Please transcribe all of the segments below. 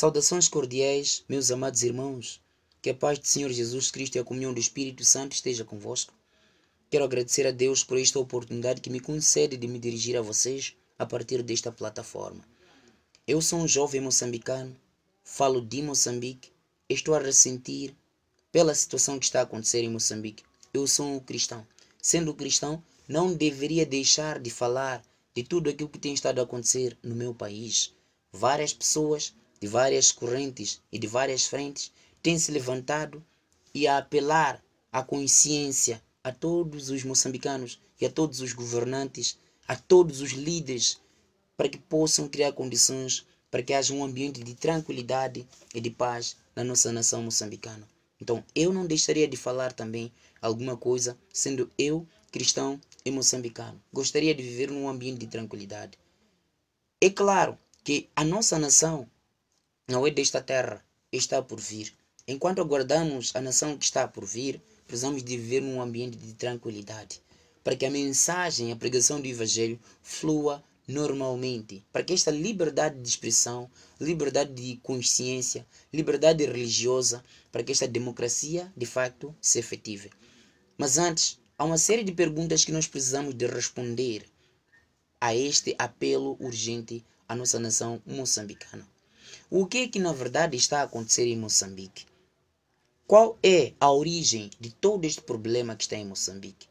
Saudações cordiais, meus amados irmãos. Que a paz do Senhor Jesus Cristo e a comunhão do Espírito Santo esteja convosco. Quero agradecer a Deus por esta oportunidade que me concede de me dirigir a vocês a partir desta plataforma. Eu sou um jovem moçambicano, falo de Moçambique, estou a ressentir pela situação que está a acontecer em Moçambique. Eu sou um cristão. Sendo cristão, não deveria deixar de falar de tudo aquilo que tem estado a acontecer no meu país. Várias pessoas de várias correntes e de várias frentes têm se levantado e a apelar à consciência a todos os moçambicanos e a todos os governantes, a todos os líderes, para que possam criar condições para que haja um ambiente de tranquilidade e de paz na nossa nação moçambicana. Então eu não deixaria de falar também alguma coisa, sendo eu cristão e moçambicano. Gostaria de viver num ambiente de tranquilidade. É claro que a nossa nação não é desta terra, está por vir. Enquanto aguardamos a nação que está por vir, precisamos de viver num ambiente de tranquilidade, para que a mensagem, a pregação do Evangelho flua normalmente, para que esta liberdade de expressão, liberdade de consciência, liberdade religiosa, para que esta democracia de facto se efetive. Mas antes, há uma série de perguntas que nós precisamos de responder a este apelo urgente à nossa nação moçambicana. O que é que na verdade está a acontecer em Moçambique? Qual é a origem de todo este problema que está em Moçambique?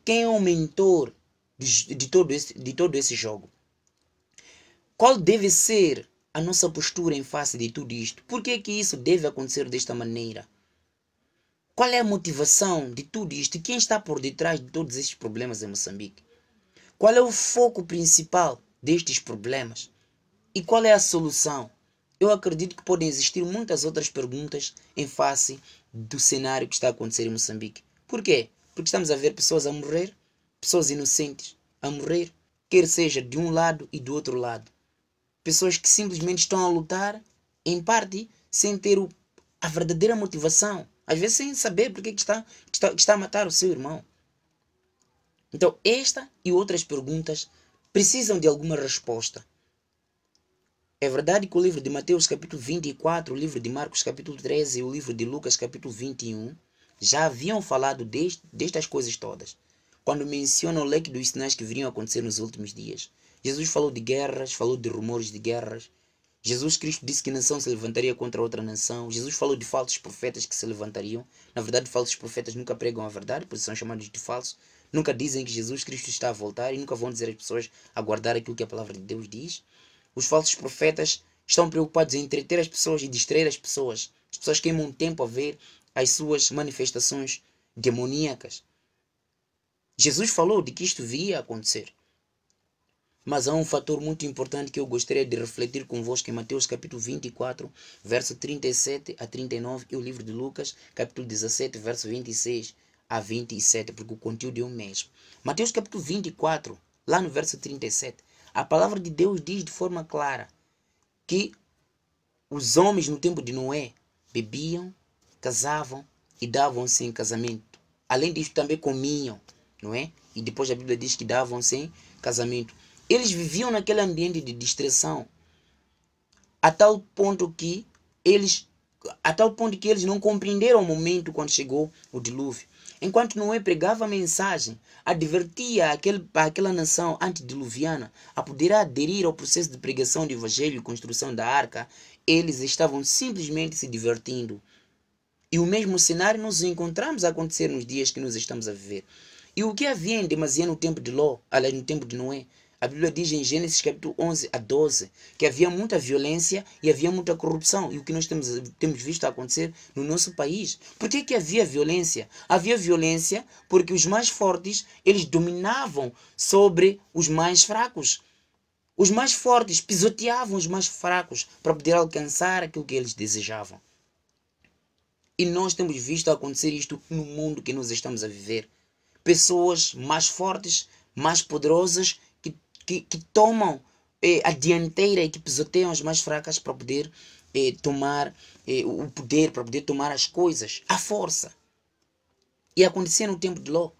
Quem é o mentor de todo esse jogo? Qual deve ser a nossa postura em face de tudo isto? Por que é que isso deve acontecer desta maneira? Qual é a motivação de tudo isto? Quem está por detrás de todos estes problemas em Moçambique? Qual é o foco principal destes problemas? E qual é a solução? Eu acredito que podem existir muitas outras perguntas em face do cenário que está a acontecer em Moçambique. Por quê? Porque estamos a ver pessoas a morrer, pessoas inocentes a morrer, quer seja de um lado e do outro lado. Pessoas que simplesmente estão a lutar, em parte, sem ter a verdadeira motivação. Às vezes sem saber porque que está a matar o seu irmão. Então, esta e outras perguntas precisam de alguma resposta. É verdade que o livro de Mateus capítulo 24, o livro de Marcos capítulo 13 e o livro de Lucas capítulo 21 já haviam falado destas coisas todas. Quando mencionam o leque dos sinais que viriam a acontecer nos últimos dias. Jesus falou de guerras, falou de rumores de guerras. Jesus Cristo disse que nação se levantaria contra outra nação. Jesus falou de falsos profetas que se levantariam. Na verdade, falsos profetas nunca pregam a verdade, por isso são chamados de falsos. Nunca dizem que Jesus Cristo está a voltar e nunca vão dizer às pessoas a guardar aquilo que a palavra de Deus diz. Os falsos profetas estão preocupados em entreter as pessoas e distrair as pessoas. As pessoas queimam tempo a ver as suas manifestações demoníacas. Jesus falou de que isto viria a acontecer. Mas há um fator muito importante que eu gostaria de refletir convosco em Mateus capítulo 24, verso 37 a 39 e o livro de Lucas capítulo 17, verso 26 a 27, porque o conteúdo é o mesmo. Mateus capítulo 24, lá no verso 37, a palavra de Deus diz de forma clara que os homens no tempo de Noé bebiam, casavam e davam-se em casamento. Além disso também comiam, não é? E depois a Bíblia diz que davam-se em casamento. Eles viviam naquele ambiente de distração a tal ponto que eles não compreenderam o momento quando chegou o dilúvio. Enquanto Noé pregava a mensagem, advertia aquela nação antediluviana a poder aderir ao processo de pregação do evangelho e construção da arca, eles estavam simplesmente se divertindo. E o mesmo cenário nós encontramos a acontecer nos dias que nós estamos a viver. E o que havia em demasia no tempo de Ló, aliás, no tempo de Noé? A Bíblia diz em Gênesis capítulo 11 a 12 que havia muita violência e havia muita corrupção. E o que nós temos visto acontecer no nosso país. Por que havia violência? Havia violência porque os mais fortes, eles dominavam sobre os mais fracos. Os mais fortes pisoteavam os mais fracos para poder alcançar aquilo que eles desejavam. E nós temos visto acontecer isto no mundo que nós estamos a viver. Pessoas mais fortes, mais poderosas, que tomam a dianteira e que pisoteiam as mais fracas para poder tomar o poder, para poder tomar as coisas, à força. E acontecia no tempo de Ló.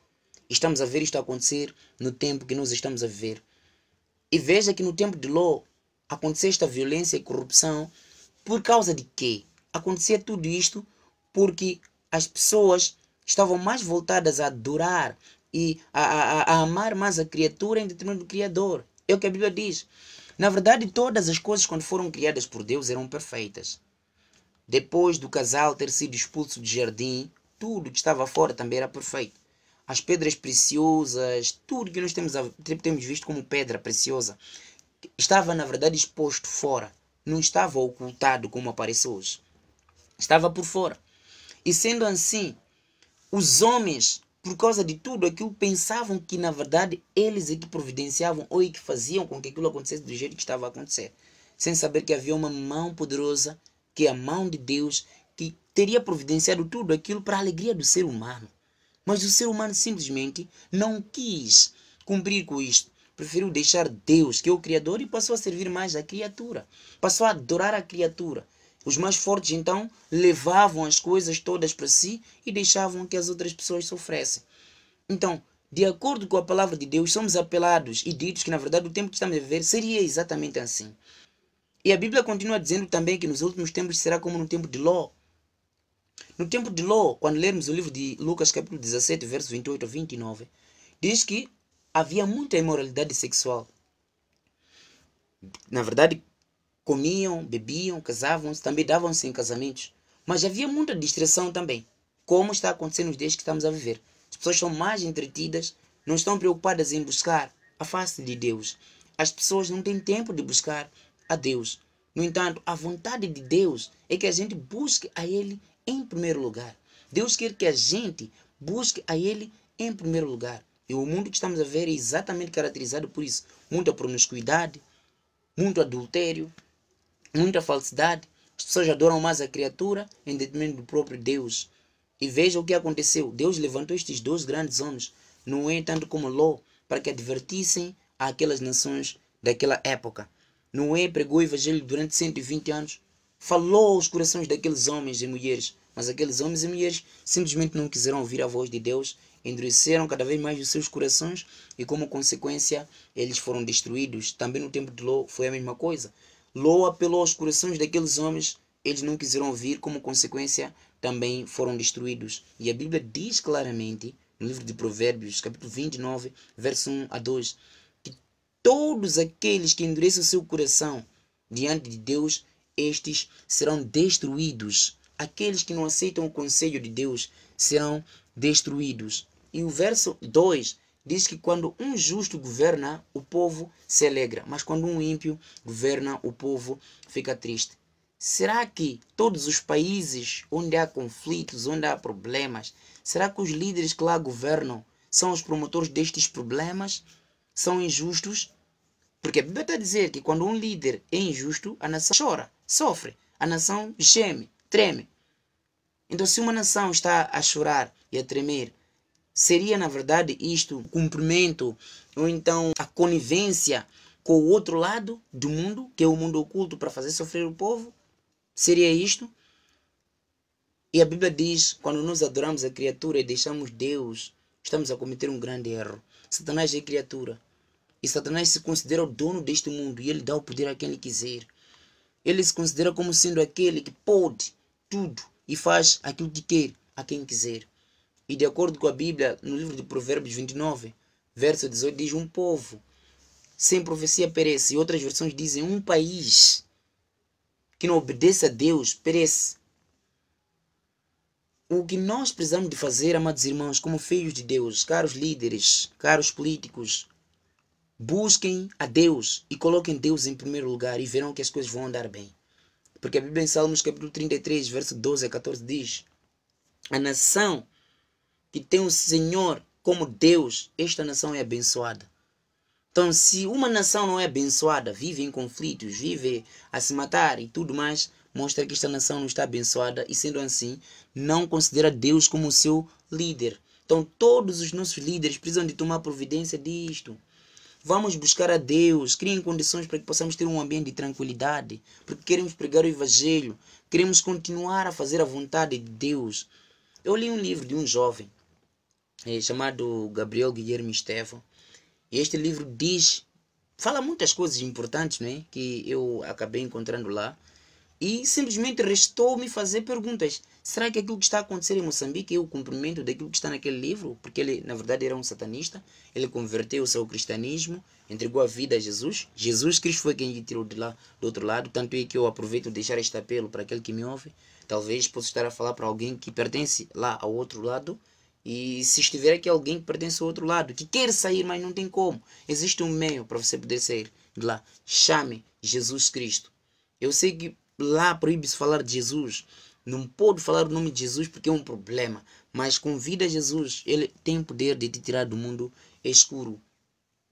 Estamos a ver isto acontecer no tempo que nós estamos a viver. E veja que no tempo de Ló aconteceu esta violência e corrupção Por causa de quê? Acontecia tudo isto porque as pessoas estavam mais voltadas a adorar e a amar mais a criatura em detrimento do Criador. É o que a Bíblia diz. Na verdade, todas as coisas quando foram criadas por Deus eram perfeitas. Depois do casal ter sido expulso do jardim, tudo que estava fora também era perfeito. As pedras preciosas, tudo que nós temos visto como pedra preciosa, estava na verdade exposto fora. Não estava ocultado como aparece hoje. Estava por fora. E sendo assim, os homens, por causa de tudo aquilo, pensavam que na verdade eles é que providenciavam ou é que faziam com que aquilo acontecesse do jeito que estava a acontecer. Sem saber que havia uma mão poderosa, que é a mão de Deus, que teria providenciado tudo aquilo para a alegria do ser humano. Mas o ser humano simplesmente não quis cumprir com isto. Preferiu deixar Deus, que é o Criador, e passou a servir mais a criatura. Passou a adorar a criatura. Os mais fortes, então, levavam as coisas todas para si e deixavam que as outras pessoas sofressem. Então, de acordo com a palavra de Deus, somos apelados e ditos que, na verdade, o tempo que estamos a viver seria exatamente assim. E a Bíblia continua dizendo também que nos últimos tempos será como no tempo de Ló. No tempo de Ló, quando lermos o livro de Lucas, capítulo 17, versos 28 a 29, diz que havia muita imoralidade sexual. Na verdade, comiam, bebiam, casavam-se, também davam-se em casamentos. Mas havia muita distração também, como está acontecendo nos dias que estamos a viver. As pessoas são mais entretidas, não estão preocupadas em buscar a face de Deus. As pessoas não têm tempo de buscar a Deus. No entanto, a vontade de Deus é que a gente busque a Ele em primeiro lugar. Deus quer que a gente busque a Ele em primeiro lugar. E o mundo que estamos a ver é exatamente caracterizado por isso. Muita promiscuidade, muito adultério, muita falsidade. As pessoas adoram mais a criatura em detrimento do próprio Deus. E veja o que aconteceu. Deus levantou estes dois grandes homens, Noé tanto como Ló, para que advertissem aquelas nações daquela época. Noé pregou o evangelho durante 120 anos, falou aos corações daqueles homens e mulheres, mas aqueles homens e mulheres simplesmente não quiseram ouvir a voz de Deus, endureceram cada vez mais os seus corações e como consequência eles foram destruídos. Também no tempo de Ló foi a mesma coisa. Ló apelou aos corações daqueles homens, eles não quiseram ouvir, como consequência também foram destruídos. E a Bíblia diz claramente, no livro de Provérbios, capítulo 29, verso 1 a 2, que todos aqueles que endurecem o seu coração diante de Deus, estes serão destruídos. Aqueles que não aceitam o conselho de Deus serão destruídos. E o verso 2 diz que quando um justo governa, o povo se alegra, mas quando um ímpio governa, o povo fica triste. Será que todos os países onde há conflitos, onde há problemas, será que os líderes que lá governam são os promotores destes problemas? São injustos? Porque a Bíblia está a dizer que quando um líder é injusto, a nação chora, sofre, a nação geme, treme. Então, se uma nação está a chorar e a tremer, seria na verdade isto o cumprimento ou então a conivência com o outro lado do mundo, que é o mundo oculto, para fazer sofrer o povo? Seria isto? E a Bíblia diz, quando nós adoramos a criatura e deixamos Deus, estamos a cometer um grande erro. Satanás é criatura. E Satanás se considera o dono deste mundo e ele dá o poder a quem ele quiser. Ele se considera como sendo aquele que pode tudo e faz aquilo que quer a quem quiser. E de acordo com a Bíblia, no livro de Provérbios 29, verso 18, diz: um povo sem profecia perece. E outras versões dizem: um país que não obedece a Deus perece. O que nós precisamos de fazer, amados irmãos, como filhos de Deus, caros líderes, caros políticos, busquem a Deus e coloquem Deus em primeiro lugar e verão que as coisas vão andar bem. Porque a Bíblia em Salmos capítulo 33, verso 12 a 14 diz: a nação que tem o Senhor como Deus, esta nação é abençoada. Então, se uma nação não é abençoada, vive em conflitos, vive a se matar e tudo mais, mostra que esta nação não está abençoada e, sendo assim, não considera Deus como seu líder. Então, todos os nossos líderes precisam de tomar providência disto. Vamos buscar a Deus, criem condições para que possamos ter um ambiente de tranquilidade, porque queremos pregar o Evangelho, queremos continuar a fazer a vontade de Deus. Eu li um livro de um jovem chamado Gabriel Guilherme Estevão. E este livro fala muitas coisas importantes, né, que eu acabei encontrando lá. E simplesmente restou-me fazer perguntas. Será que aquilo que está a acontecer em Moçambique é o cumprimento daquilo que está naquele livro? Porque ele, na verdade, era um satanista. Ele converteu-se ao cristianismo, entregou a vida a Jesus. Jesus Cristo foi quem lhe tirou de lá, do outro lado. Tanto é que eu aproveito de deixar este apelo para aquele que me ouve. Talvez possa estar a falar para alguém que pertence lá ao outro lado. E se estiver aqui alguém que pertence ao outro lado, que quer sair, mas não tem como, existe um meio para você poder sair de lá. Chame Jesus Cristo. Eu sei que lá proíbe-se falar de Jesus. Não pode falar o nome de Jesus porque é um problema. Mas convida Jesus. Ele tem o poder de te tirar do mundo escuro.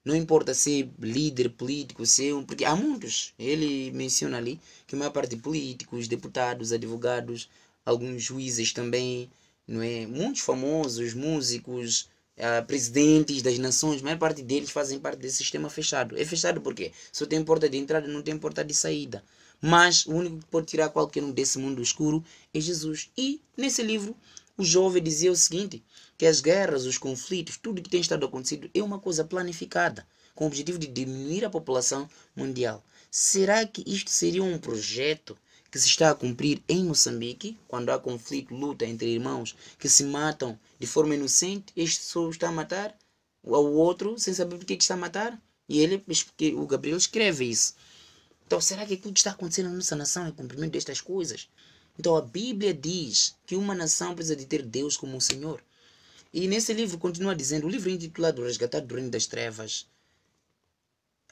Não importa se é líder político, se é um... Porque há muitos. Ele menciona ali que a maior parte de políticos, deputados, advogados, alguns juízes também, não é? Muitos famosos, músicos, presidentes das nações, a maior parte deles fazem parte desse sistema fechado. É fechado porque só tem porta de entrada, não tem porta de saída. Mas o único que pode tirar qualquer um desse mundo escuro é Jesus. E nesse livro, o jovem dizia o seguinte, que as guerras, os conflitos, tudo que tem estado acontecendo é uma coisa planificada, com o objetivo de diminuir a população mundial. Será que isto seria um projeto que se está a cumprir em Moçambique, quando há conflito, luta entre irmãos que se matam de forma inocente? Este só está a matar ao outro sem saber por que está a matar? E ele, o Gabriel escreve isso. Então, será que aquilo que está acontecendo na nossa nação é o cumprimento destas coisas? Então, a Bíblia diz que uma nação precisa de ter Deus como o Senhor. E nesse livro continua dizendo, o livro é intitulado Resgatado do Reino das Trevas.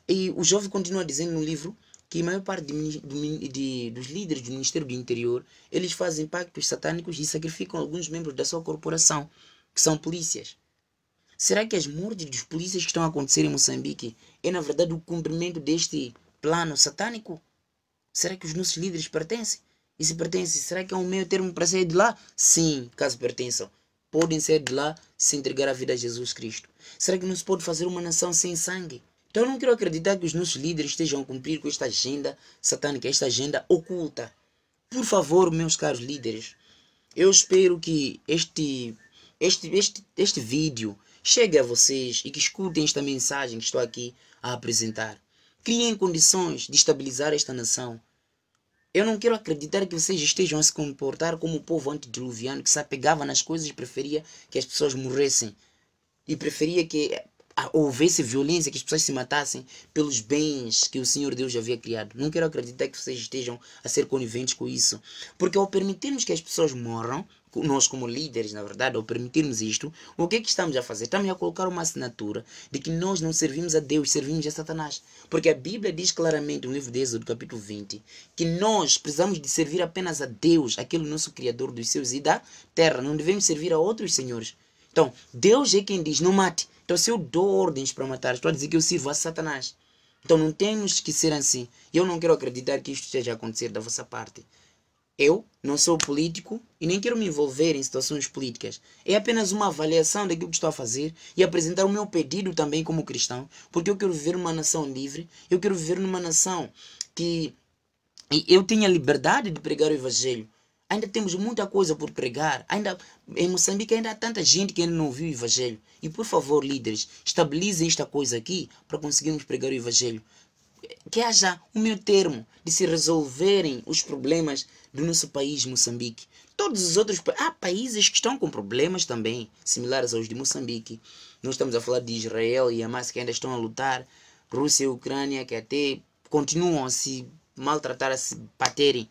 E o jovem continua dizendo no livro que a maior parte dos líderes do Ministério do Interior, eles fazem pactos satânicos e sacrificam alguns membros da sua corporação, que são polícias. Será que as mortes dos polícias que estão a acontecer em Moçambique é, na verdade, o cumprimento deste plano satânico? Será que os nossos líderes pertencem? E se pertencem, será que é um meio termo para sair de lá? Sim, caso pertençam. Podem sair de lá se entregar a vida a Jesus Cristo. Será que não se pode fazer uma nação sem sangue? Então eu não quero acreditar que os nossos líderes estejam a cumprir com esta agenda satânica, esta agenda oculta. Por favor, meus caros líderes, eu espero que este vídeo chegue a vocês e que escutem esta mensagem que estou aqui a apresentar. Criem condições de estabilizar esta nação. Eu não quero acreditar que vocês estejam a se comportar como o povo antediluviano que se apegava nas coisas e preferia que as pessoas morressem. E preferia que houvesse violência, que as pessoas se matassem pelos bens que o Senhor Deus já havia criado. Não quero acreditar que vocês estejam a ser coniventes com isso. Porque ao permitirmos que as pessoas morram, nós como líderes, na verdade, ao permitirmos isto, o que é que estamos a fazer? Estamos a colocar uma assinatura de que nós não servimos a Deus, servimos a Satanás. Porque a Bíblia diz claramente no livro de Êxodo, capítulo 20, que nós precisamos de servir apenas a Deus, aquele nosso Criador dos céus e da terra. Não devemos servir a outros senhores. Então, Deus é quem diz, não mate. Então, se eu dou ordens para matar, estou a dizer que eu sirvo a Satanás. Então, não temos que ser assim. Eu não quero acreditar que isto esteja a acontecer da vossa parte. Eu não sou político e nem quero me envolver em situações políticas. É apenas uma avaliação daquilo que estou a fazer e apresentar o meu pedido também como cristão, porque eu quero viver numa nação livre, eu quero viver numa nação que eu tenha liberdade de pregar o evangelho. Ainda temos muita coisa por pregar. Ainda em Moçambique ainda há tanta gente que ainda não ouviu o evangelho. E por favor, líderes, estabilizem esta coisa aqui para conseguirmos pregar o evangelho. Que haja um meio termo de se resolverem os problemas do nosso país, Moçambique. Todos os outros há países que estão com problemas também, similares aos de Moçambique. Nós estamos a falar de Israel e Hamas que ainda estão a lutar, Rússia e Ucrânia que até continuam a se maltratar, a se baterem.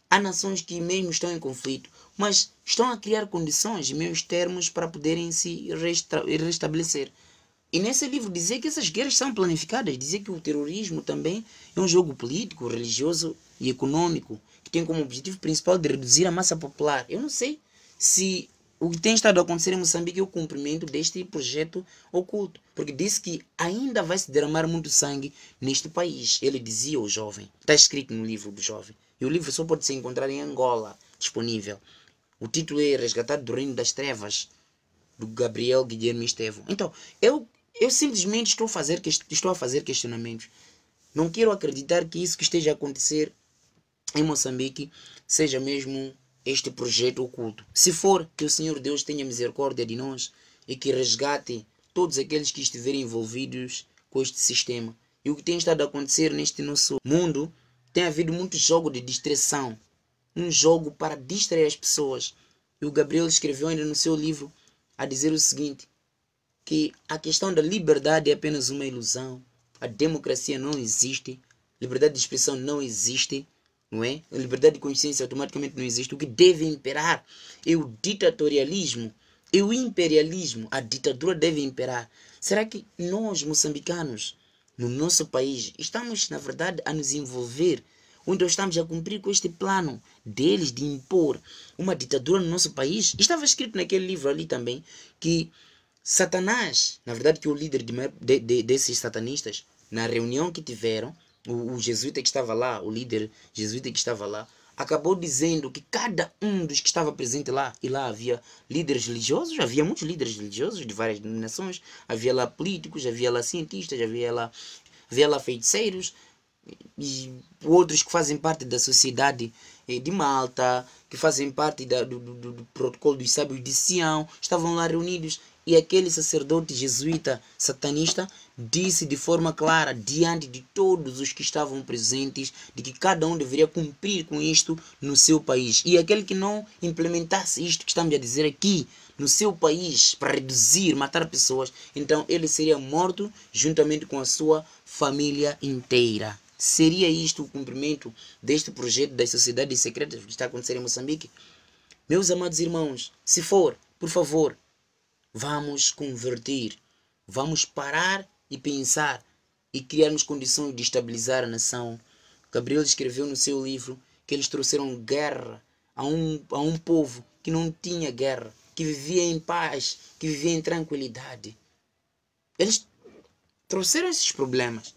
Há nações que mesmo estão em conflito, mas estão a criar condições e meios termos para poderem se restabelecer. E nesse livro dizer que essas guerras são planificadas, dizer que o terrorismo também é um jogo político, religioso e econômico, que tem como objetivo principal de reduzir a massa popular. Eu não sei se o que tem estado a acontecer em Moçambique é o cumprimento deste projeto oculto, porque disse que ainda vai se derramar muito sangue neste país. Ele dizia, o jovem, está escrito no livro do jovem, e o livro só pode ser encontrado em Angola, disponível. O título é Resgatado do Reino das Trevas, do Gabriel Guilherme Estevão. Então, eu simplesmente estou a fazer questionamentos. Não quero acreditar que isso que esteja a acontecer em Moçambique seja mesmo este projeto oculto. Se for, que o Senhor Deus tenha misericórdia de nós e que resgate todos aqueles que estiverem envolvidos com este sistema. E o que tem estado a acontecer neste nosso mundo tem havido muito jogo de distração, um jogo para distrair as pessoas. E o Gabriel escreveu ainda no seu livro a dizer o seguinte, que a questão da liberdade é apenas uma ilusão, a democracia não existe, liberdade de expressão não existe, não é? A liberdade de consciência automaticamente não existe. O que deve imperar é o ditatorialismo, é o imperialismo, a ditadura deve imperar. Será que nós, moçambicanos, no nosso país, estamos, na verdade, a nos envolver, ou então estamos a cumprir com este plano deles de impor uma ditadura no nosso país? Estava escrito naquele livro ali também que Satanás, na verdade, que o líder desses satanistas, na reunião que tiveram, o jesuíta que estava lá, o líder jesuíta que estava lá, acabou dizendo que cada um dos que estava presente lá, e lá havia líderes religiosos, havia muitos líderes religiosos de várias denominações, havia lá políticos, havia lá cientistas, havia lá feiticeiros, e outros que fazem parte da sociedade de Malta, que fazem parte do protocolo dos sábios de Sião, estavam lá reunidos. E aquele sacerdote jesuíta satanista disse de forma clara, diante de todos os que estavam presentes, de que cada um deveria cumprir com isto no seu país. E aquele que não implementasse isto que estamos a dizer aqui, no seu país, para reduzir, matar pessoas, então ele seria morto juntamente com a sua família inteira. Seria isto o cumprimento deste projeto das sociedades secretas que está acontecendo em Moçambique? Meus amados irmãos, se for, por favor, vamos converter, vamos parar e pensar e criarmos condições de estabilizar a nação. Gabriel escreveu no seu livro que eles trouxeram guerra a um povo que não tinha guerra, que vivia em paz, que vivia em tranquilidade. Eles trouxeram esses problemas.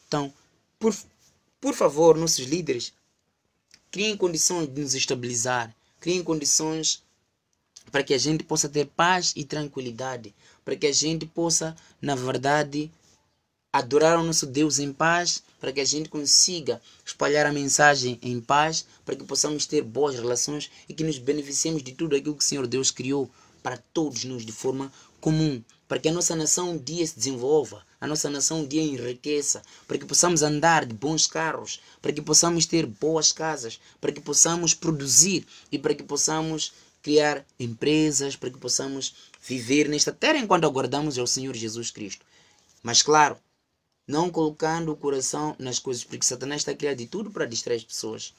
Então, por favor, nossos líderes, criem condições de nos estabilizar, criem condições para que a gente possa ter paz e tranquilidade, para que a gente possa, na verdade, adorar o nosso Deus em paz, para que a gente consiga espalhar a mensagem em paz, para que possamos ter boas relações e que nos beneficiemos de tudo aquilo que o Senhor Deus criou para todos nós de forma comum, para que a nossa nação um dia se desenvolva, a nossa nação um dia enriqueça, para que possamos andar de bons carros, para que possamos ter boas casas, para que possamos produzir e para que possamos criar empresas, para que possamos viver nesta terra enquanto aguardamos ao Senhor Jesus Cristo. Mas claro, não colocando o coração nas coisas, porque Satanás está a criar de tudo para distrair as pessoas.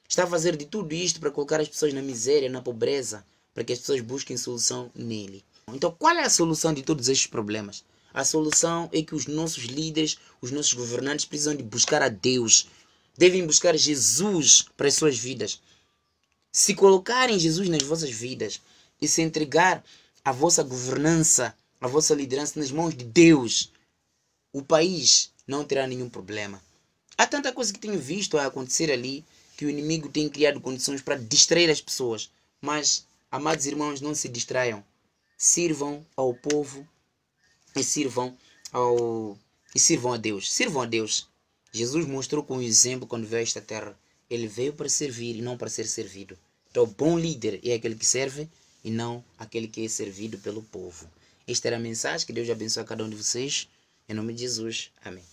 Está a fazer de tudo isto para colocar as pessoas na miséria, na pobreza, para que as pessoas busquem solução nele. Então, qual é a solução de todos estes problemas? A solução é que os nossos líderes, os nossos governantes precisam de buscar a Deus. Devem buscar Jesus para as suas vidas. Se colocarem Jesus nas vossas vidas e se entregar a vossa governança, a vossa liderança nas mãos de Deus, o país não terá nenhum problema. Há tanta coisa que tenho visto a acontecer ali, que o inimigo tem criado condições para distrair as pessoas. Mas, amados irmãos, não se distraiam. Sirvam ao povo e sirvam a Deus. Sirvam a Deus. Jesus mostrou com um exemplo quando veio a esta terra. Ele veio para servir e não para ser servido. Então, o bom líder é aquele que serve e não aquele que é servido pelo povo. Esta era a mensagem. Que Deus abençoe a cada um de vocês. Em nome de Jesus. Amém.